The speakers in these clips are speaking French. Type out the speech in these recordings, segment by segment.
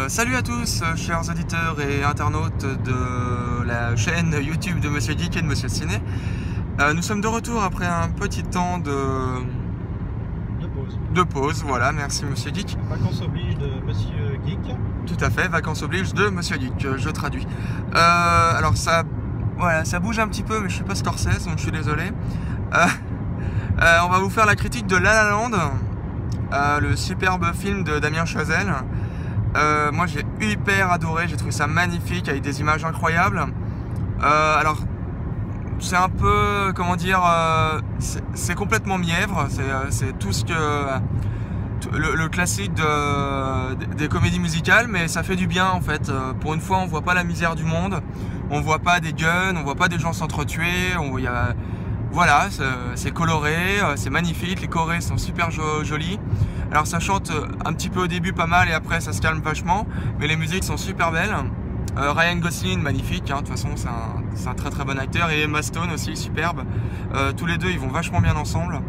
Salut à tous, chers auditeurs et internautes de la chaîne YouTube de Monsieur Geek et de Monsieur Ciné. Nous sommes de retour après un petit temps de pause, voilà, merci Monsieur Geek. Vacances oblige de Monsieur Geek. Tout à fait, vacances oblige de Monsieur Geek, je traduis. Alors ça bouge un petit peu, mais je suis pas Scorsese, donc je suis désolé. On va vous faire la critique de La La Land, le superbe film de Damien Chazelle. Moi j'ai hyper adoré, j'ai trouvé ça magnifique avec des images incroyables. Alors c'est un peu, comment dire, c'est complètement mièvre, c'est tout ce que le classique des comédies musicales, mais ça fait du bien en fait. Pour une fois on voit pas la misère du monde, on voit pas des guns, on voit pas des gens s'entretuer, voilà, c'est coloré, c'est magnifique, les chorés sont super jolis. Alors ça chante un petit peu au début pas mal et après ça se calme vachement, mais les musiques sont super belles. Ryan Gosling, magnifique, hein, de toute façon c'est un très très bon acteur, et Emma Stone aussi, superbe. Tous les deux ils vont vachement bien ensemble.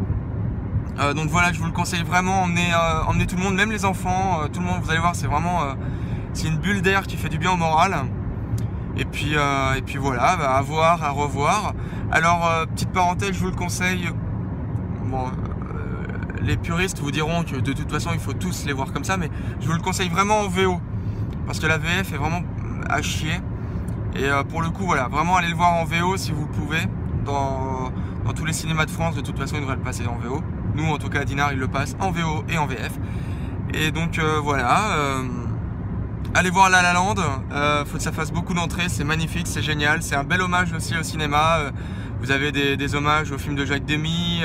Donc voilà, je vous le conseille vraiment, emmenez tout le monde, même les enfants, tout le monde, vous allez voir, c'est vraiment c'est une bulle d'air qui fait du bien au moral. Et puis voilà, bah, à voir, à revoir. Alors, petite parenthèse, je vous le conseille. Bon, les puristes vous diront que de toute façon il faut tous les voir comme ça, mais je vous le conseille vraiment en VO. Parce que la VF est vraiment à chier. Et pour le coup, voilà, vraiment allez le voir en VO si vous pouvez. Dans tous les cinémas de France, de toute façon, ils devraient le passer en VO. Nous, en tout cas, à Dinard, ils le passent en VO et en VF. Et donc, voilà. Allez voir La La Land, faut que ça fasse beaucoup d'entrées, c'est magnifique, c'est génial, c'est un bel hommage aussi au cinéma. Vous avez des hommages au film de Jacques Demy,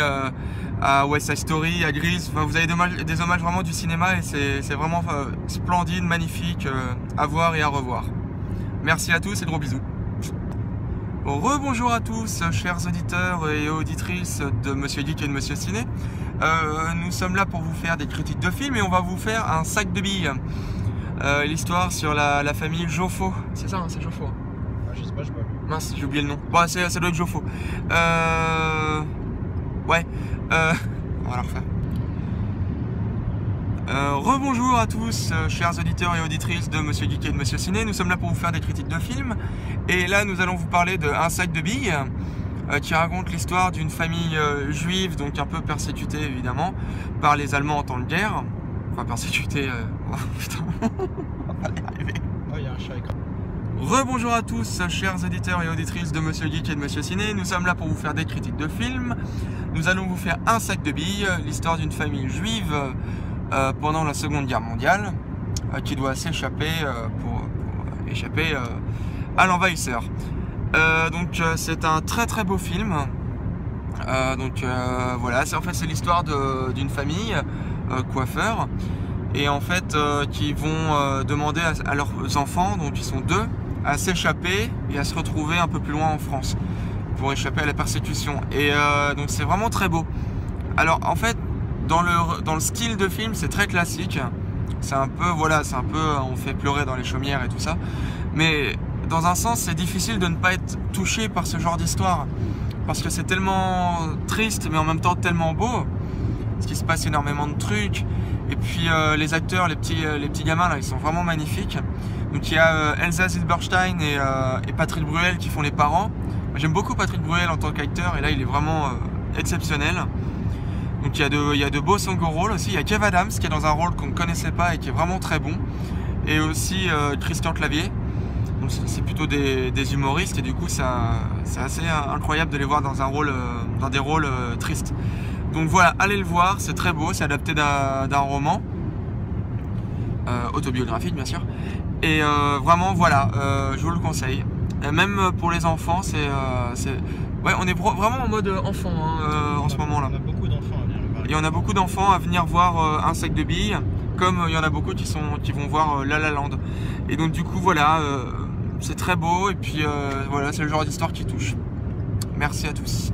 à West Side Story, à Grease, enfin, vous avez des hommages vraiment du cinéma et c'est vraiment splendide, magnifique, à voir et à revoir. Merci à tous et gros bisous. Rebonjour à tous, chers auditeurs et auditrices de Monsieur Geek et de Monsieur Ciné. Nous sommes là pour vous faire des critiques de films et on va vous faire un sac de billes. L'histoire sur la famille Joffo. C'est ça, hein, c'est Joffo. Ah, je sais pas, je sais pas. Mince, j'ai oublié le nom. Bon, ça doit être Joffo. Ouais. On va la refaire. Rebonjour à tous, chers auditeurs et auditrices de Monsieur Geek et de Monsieur Ciné. Nous sommes là pour vous faire des critiques de films. Et là, nous allons vous parler de Un sac de billes, qui raconte l'histoire d'une famille juive, donc un peu persécutée évidemment, par les Allemands en temps de guerre. Enfin, persécuté. Oh, putain, on va y arriver. Oh, il y a un chat écran. Rebonjour à tous, chers auditeurs et auditrices de Monsieur Geek et de Monsieur Ciné. Nous sommes là pour vous faire des critiques de films. Nous allons vous faire Un sac de billes, l'histoire d'une famille juive pendant la Seconde Guerre mondiale, qui doit s'échapper pour échapper à l'envahisseur. Donc c'est un très très beau film. Voilà, en fait c'est l'histoire d'une famille coiffeurs, et en fait qui vont demander à leurs enfants, donc ils sont deux, à s'échapper et à se retrouver un peu plus loin en France pour échapper à la persécution. Et donc c'est vraiment très beau. Alors en fait dans le style de film c'est très classique, c'est un peu, voilà, c'est un peu on fait pleurer dans les chaumières et tout ça, mais dans un sens c'est difficile de ne pas être touché par ce genre d'histoire parce que c'est tellement triste mais en même temps tellement beau. Parce qu'il se passe énormément de trucs, et puis les acteurs, les petits gamins là, ils sont vraiment magnifiques. Donc il y a Elsa Zilberstein et Patrick Bruel qui font les parents. J'aime beaucoup Patrick Bruel en tant qu'acteur, et là il est vraiment exceptionnel. Donc il y a de beaux second rôles aussi. Il y a Kev Adams qui est dans un rôle qu'on ne connaissait pas et qui est vraiment très bon, et aussi Christian Clavier. Donc c'est plutôt des humoristes, et du coup c'est assez incroyable de les voir dans des rôles tristes. Donc voilà, allez le voir, c'est très beau, c'est adapté d'un roman autobiographique bien sûr. Et vraiment voilà, je vous le conseille. Et même pour les enfants, ouais, on est vraiment en mode enfant hein, en ce moment là. On a beaucoup d'enfants à venir voir. Et on a beaucoup d'enfants à venir voir Un sac de billes, comme il y en a beaucoup qui vont voir La La Land. Et donc du coup voilà, c'est très beau, et puis voilà, c'est le genre d'histoire qui touche. Merci à tous.